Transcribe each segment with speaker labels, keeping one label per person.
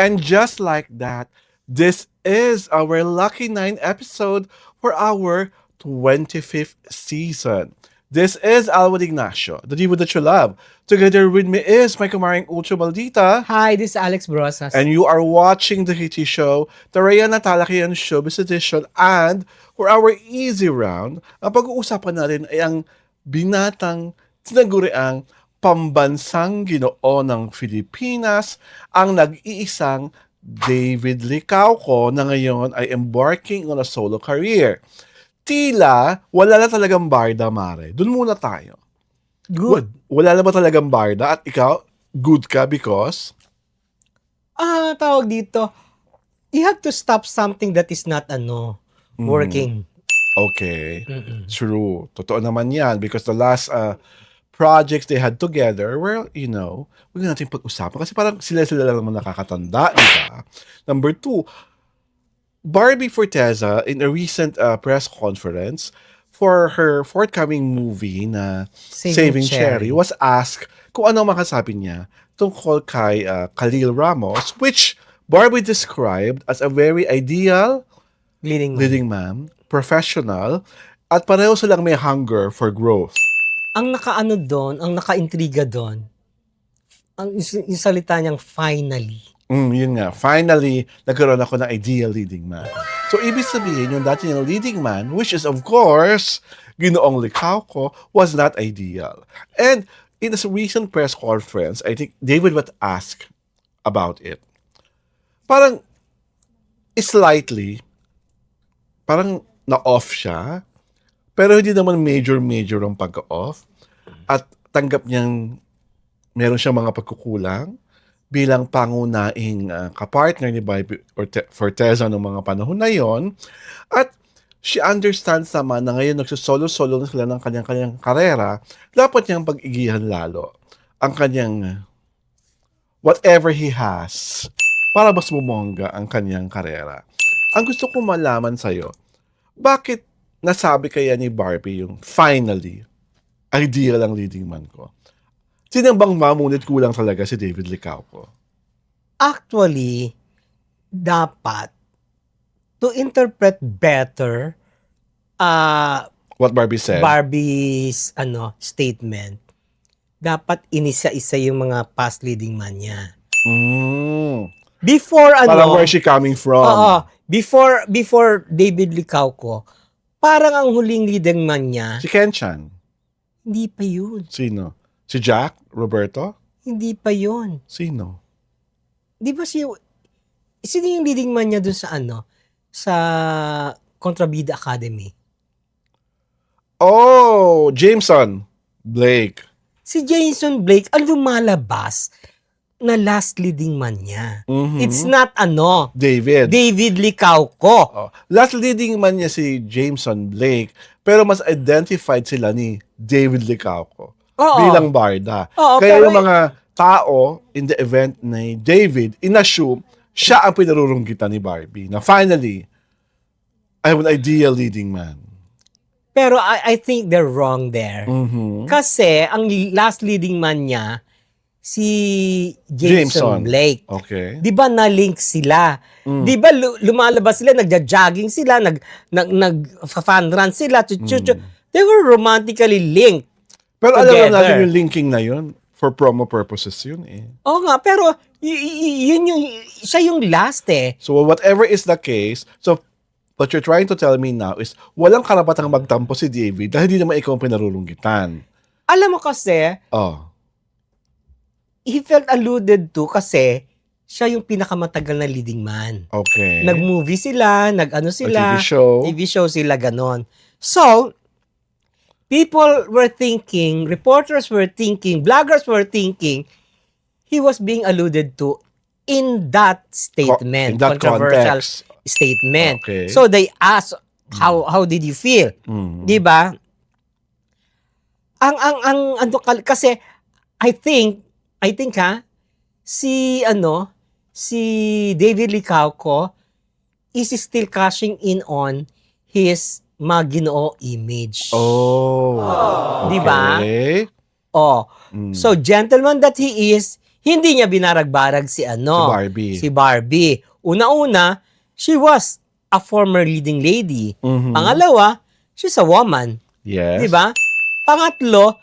Speaker 1: And just like that, this is our Lucky 9 episode for our 25th season. This is Alwad Ignacio, the diva that you love. Together with me is my kumaring Ultra Maldita.
Speaker 2: Hi, this is Alex Brosas.
Speaker 1: And you are watching the Kitty Show, the Raya Natalakian Showbiz Edition. And for our easy round, ang pag-uusapan natin ay ang binatang tinaguriang pambansang ginoo ng Pilipinas, ang nag-iisang David Licauco na ngayon ay embarking on a solo career. Tila, wala na talagang barda, Mare. Doon muna tayo.
Speaker 2: Good.
Speaker 1: Wala na ba talagang barda? At ikaw, good ka because?
Speaker 2: Tawag dito, you have to stop something that is not, working.
Speaker 1: Okay. True. Totoo naman yan because the last projects they had together, well, huwag natin pag-usapan kasi parang sila-sila lang naman nakakatanda, di ba? Number 2, Barbie Forteza in a recent press conference for her forthcoming movie na Saving Cherry was asked kung ano makasabi niya tungkol kay Khalil Ramos, which Barbie described as a very ideal leading man, professional, at pareho silang may hunger for growth.
Speaker 2: Ang naka-intriga doon, yung salita niyang finally.
Speaker 1: Yun nga. Finally, nagkaroon ako ng ideal leading man. So, ibig sabihin, yung dati niyang leading man, which is, of course, Ginoong Licauco, was not ideal. And in a recent press conference, I think David was asked about it. Parang, slightly, parang na-off siya, pero hindi naman major ang pagka-off. At tanggap niyang meron siyang mga pagkukulang bilang pangunahing kapartner ni Barbie Forteza noong mga panahon na yon. At she understands naman na ngayon nagsosolo-solo na sila ng kanyang karera, dapat niyang pag-igihan lalo ang kanyang whatever he has para mas bumongga ang kanyang karera. Ang gusto ko malaman sa'yo, bakit nasabi kaya ni Barbie yung finally, ideal ang leading man ko? Sino bang mamunit kulang talaga si David Licauco?
Speaker 2: Actually, dapat to interpret better
Speaker 1: What Barbie said?
Speaker 2: Barbie's statement, dapat inisa-isa yung mga past leading man niya. Before
Speaker 1: Parang where she coming from?
Speaker 2: Before David Licauco, parang ang huling leading man niya,
Speaker 1: Si Ken-chan.
Speaker 2: hindi pa yun.
Speaker 1: Sino? Si Jack? Roberto?
Speaker 2: Hindi pa yun.
Speaker 1: Sino?
Speaker 2: Di ba sino yung leading man niya dun sa Contrabida Academy?
Speaker 1: Oh, Jameson Blake.
Speaker 2: Si Jason Blake ang lumalabas na last leading man niya. It's not David Licauco.
Speaker 1: Oh, last leading man niya si Jameson Blake, pero mas identified sila ni David Licauco bilang barda. Kaya yung mga tao in the event ni David, inassume siya ang pinarurunggitan ni Barbie na finally, I have an ideal leading man.
Speaker 2: Pero I think they're wrong there. Kasi ang last leading man niya, si Jameson Blake.
Speaker 1: Okay.
Speaker 2: Di ba na-link sila? Di ba lumalabas sila, nagja-jogging sila, nag-fan run sila, they were romantically linked.
Speaker 1: Pero alam natin yung linking na yun, for promo purposes yun eh.
Speaker 2: Oo nga, pero siya yung last eh.
Speaker 1: So whatever is the case, so what you're trying to tell me now is walang karapatang magtampo si David dahil hindi naman ikaw ang pinarurunggitan.
Speaker 2: Alam mo kasi, he felt alluded to kasi siya yung pinakamatagal na leading man.
Speaker 1: Okay.
Speaker 2: Nag-movie sila,
Speaker 1: TV
Speaker 2: show sila, ganon. So, reporters were thinking, bloggers were thinking, he was being alluded to in that statement,
Speaker 1: in that
Speaker 2: controversial
Speaker 1: context.
Speaker 2: Statement.
Speaker 1: Okay.
Speaker 2: So they asked, how did you feel? Di ba? Kasi I think si David Licauco is still cashing in on his Maginoo image.
Speaker 1: Oh.
Speaker 2: Di ba?
Speaker 1: Okay.
Speaker 2: So gentleman that he is, Hindi niya binarag-barag si ano,
Speaker 1: Si Barbie.
Speaker 2: si Barbie. Una-una, she was a former leading lady.
Speaker 1: Mhm.
Speaker 2: Pangalawa, she's a woman.
Speaker 1: Yes.
Speaker 2: Di ba? Pangatlo,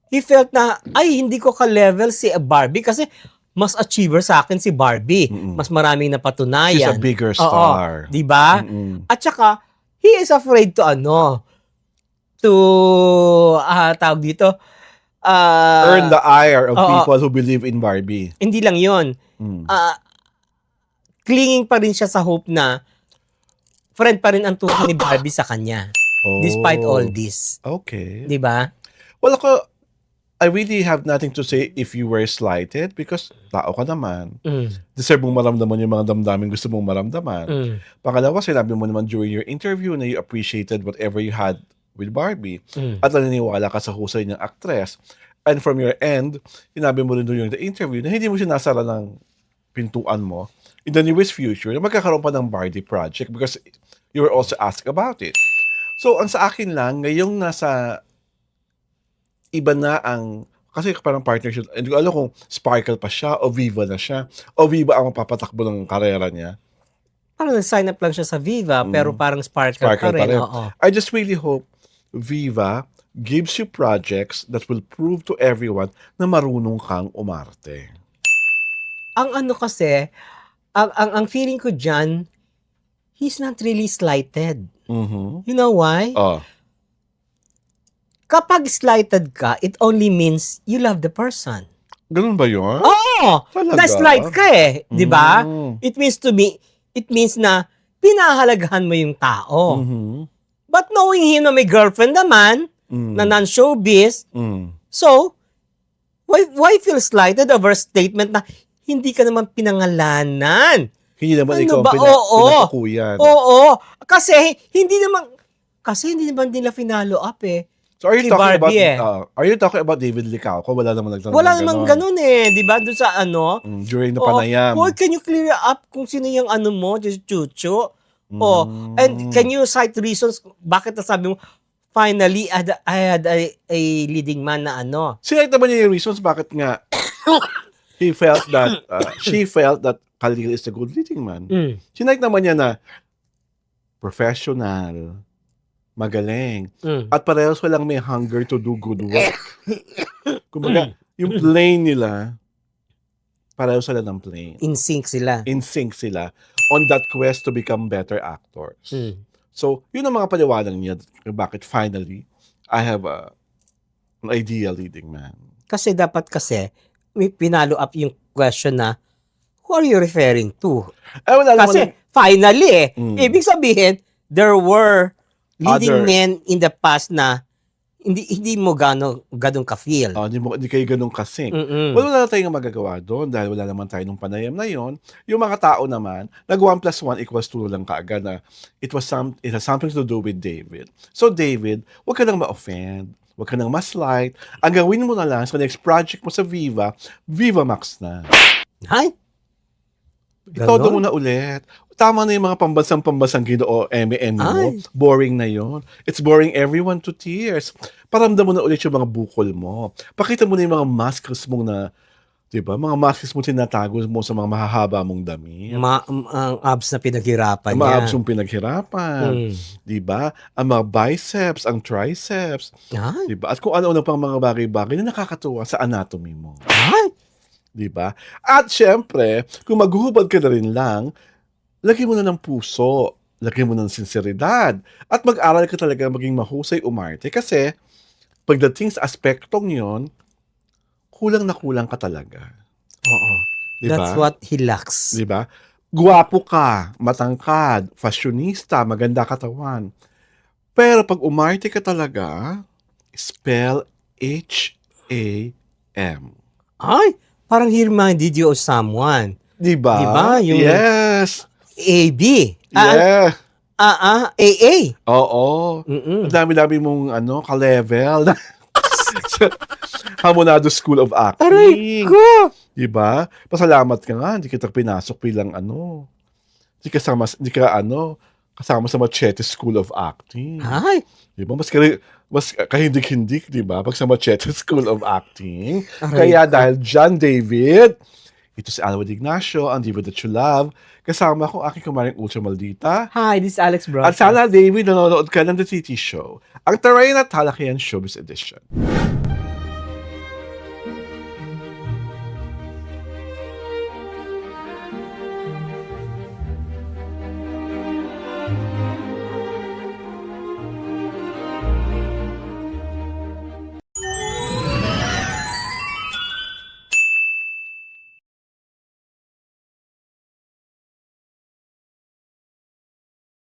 Speaker 2: he felt na, ay, hindi ko ka-level si Barbie kasi mas achiever sa akin si Barbie.
Speaker 1: Mm-mm.
Speaker 2: Mas maraming napatunayan.
Speaker 1: She's a bigger
Speaker 2: Oo,
Speaker 1: star.
Speaker 2: di ba?
Speaker 1: Mm-mm.
Speaker 2: At saka, he is afraid to tawag dito,
Speaker 1: Earn the ire of
Speaker 2: oo.
Speaker 1: people who believe in Barbie.
Speaker 2: hindi lang yon,
Speaker 1: Mm.
Speaker 2: clinging pa rin siya sa hope na friend pa rin ang turing ni Barbie sa kanya.
Speaker 1: Oh.
Speaker 2: Despite all this.
Speaker 1: Okay.
Speaker 2: Di ba?
Speaker 1: Well, I really have nothing to say if you were slighted because tao ka naman. Deserve mong maramdaman yung mga damdamin gusto mong maramdaman. Pangalawa, sinabi mo naman during your interview na you appreciated whatever you had with Barbie at naniniwala ka sa husay ng actress. And from your end, sinabi mo rin during the interview na hindi mo sinasara ng pintuan mo in the nearest future na magkakaroon pa ng Barbie project because you were also asked about it. So, ang sa akin lang, ngayong nasa iba na ang, kasi parang partnership, hindi ko alam kung Sparkle pa siya o Viva na siya o Viva ang mapapatakbo ng karera niya.
Speaker 2: Parang nag-sign up lang siya sa Viva, pero parang Sparkle pa
Speaker 1: Sparkle pa
Speaker 2: rin.
Speaker 1: rin.
Speaker 2: Oo.
Speaker 1: I just really hope Viva gives you projects that will prove to everyone na marunong kang umarte.
Speaker 2: Ang ano kasi, ang feeling ko dyan, he's not really slighted.
Speaker 1: Mhm.
Speaker 2: You know why?
Speaker 1: Oh.
Speaker 2: Kapag slighted ka, it only means you love the person.
Speaker 1: Ganun ba yun?
Speaker 2: Oo!
Speaker 1: Talaga?
Speaker 2: Na-slight ka eh. Di ba?
Speaker 1: Mm.
Speaker 2: It means na pinahalagahan mo yung tao.
Speaker 1: Mhm.
Speaker 2: But knowing him na may girlfriend naman,
Speaker 1: Mm.
Speaker 2: na non-showbiz,
Speaker 1: Mm.
Speaker 2: so, why feel slighted over a statement na hindi ka naman pinangalanan?
Speaker 1: Hindi naman
Speaker 2: Ano
Speaker 1: ikaw
Speaker 2: ba? Oo.
Speaker 1: pinatukuyan.
Speaker 2: Oo. Kasi hindi naman nila finalo up eh.
Speaker 1: So are you
Speaker 2: Kay
Speaker 1: talking
Speaker 2: Barbie
Speaker 1: are you talking about David Licauco? Wala naman nagtanong
Speaker 2: Wala
Speaker 1: ng
Speaker 2: namang
Speaker 1: ganon.
Speaker 2: ganun eh. Di ba? Doon sa ano.
Speaker 1: During the
Speaker 2: Oo.
Speaker 1: panayam.
Speaker 2: Boy, can you clear up kung sino yung ano mo, just chucho? Oh,
Speaker 1: Mm.
Speaker 2: and can you cite reasons bakit nasabi mo, finally, I had a leading man na ano?
Speaker 1: Sinayt naman niya yung reasons bakit nga he felt that she felt that Khalil is a good leading man. Sinayt naman niya na professional, magaling, at parehas walang may hunger to do good work. Kumbaga, yung plane nila, pareho sila ng plane.
Speaker 2: In sync sila.
Speaker 1: In sync sila on that quest to become better actors. So, yun ang mga paliwanag niya bakit finally, I have an ideal leading man.
Speaker 2: Kasi dapat may pinalo up yung question na, who are you referring to?
Speaker 1: Wala
Speaker 2: Kasi finally ibig sabihin, there were
Speaker 1: Other-
Speaker 2: leading men in the past na hindi mo ganong ka-feel.
Speaker 1: hindi kayo ganun kasing.
Speaker 2: Mm-mm.
Speaker 1: Well, wala na tayong magagawa doon dahil wala naman tayo nung panayam na yon. Yung mga tao naman, nag 1 + 1 = 2 lang kaagad na it has something to do with David. So David, huwag ka nang ma-offend. Huwag ka nang ma-slight. Ang gawin mo na lang sa next project mo sa Viva, Viva Max na.
Speaker 2: Hay?
Speaker 1: Itodo
Speaker 2: Ganon?
Speaker 1: mo na ulit. Tama na yung mga pambansang Ginoo, Emmy mo.
Speaker 2: Ay.
Speaker 1: Boring na yon. It's boring everyone to tears. Paramdam mo na ulit yung mga bukol mo. Pakita mo na yung mga masks mong na, di ba? Mga masks mo tinatago mo sa mga mahahaba mong damit.
Speaker 2: Ang abs na pinaghirapan
Speaker 1: Ang mga
Speaker 2: niya.
Speaker 1: abs yung pinaghirapan.
Speaker 2: Mm.
Speaker 1: Di ba? Ang mga biceps, ang triceps.
Speaker 2: Ay?
Speaker 1: Di ba? At kung ano-ano pang mga bagay-bagay na nakakatuwa sa anatomy mo.
Speaker 2: Ay?
Speaker 1: Di ba? At syempre, kung maghuhubad ka na rin lang, lagyan mo na ng puso, lagyan mo ng sinseridad, at mag-aral ka talaga maging mahusay umarte kasi pagdating sa aspektong yon, kulang na kulang ka talaga.
Speaker 2: Oo.
Speaker 1: Di
Speaker 2: That's
Speaker 1: ba?
Speaker 2: what he lacks.
Speaker 1: Di ba? Guwapo ka, matangkad, fashionista, maganda katawan. Pero pag umarte ka talaga, spell H-A-M.
Speaker 2: Ay? Parang he reminded you of someone.
Speaker 1: Di ba?
Speaker 2: Di ba? Yung-
Speaker 1: Yes.
Speaker 2: A-B.
Speaker 1: Yeah.
Speaker 2: A-A.
Speaker 1: Oo.
Speaker 2: Mm-mm.
Speaker 1: Ang dami-dami mong ka-level. Hamonado School of
Speaker 2: Aray
Speaker 1: Acting.
Speaker 2: ko!
Speaker 1: Diba? Pasalamat ka nga, hindi kita pinasok bilang hindi ka kasama sa Machete School of Acting.
Speaker 2: Ay,
Speaker 1: Di ba? Mas kahindik-hindik, di ba? Pag sa Machete School of Acting.
Speaker 2: aray
Speaker 1: Kaya
Speaker 2: ko.
Speaker 1: dahil John David, ito si Alwin Ignacio, ang Diva That You Love, kasama ko aking kumaring Ultra Maldita.
Speaker 2: Hi, this is Alex
Speaker 1: At
Speaker 2: Bros.
Speaker 1: sana, David, nanonood ka ng The TT Show, ang Taray na Talakayan Showbiz Edition.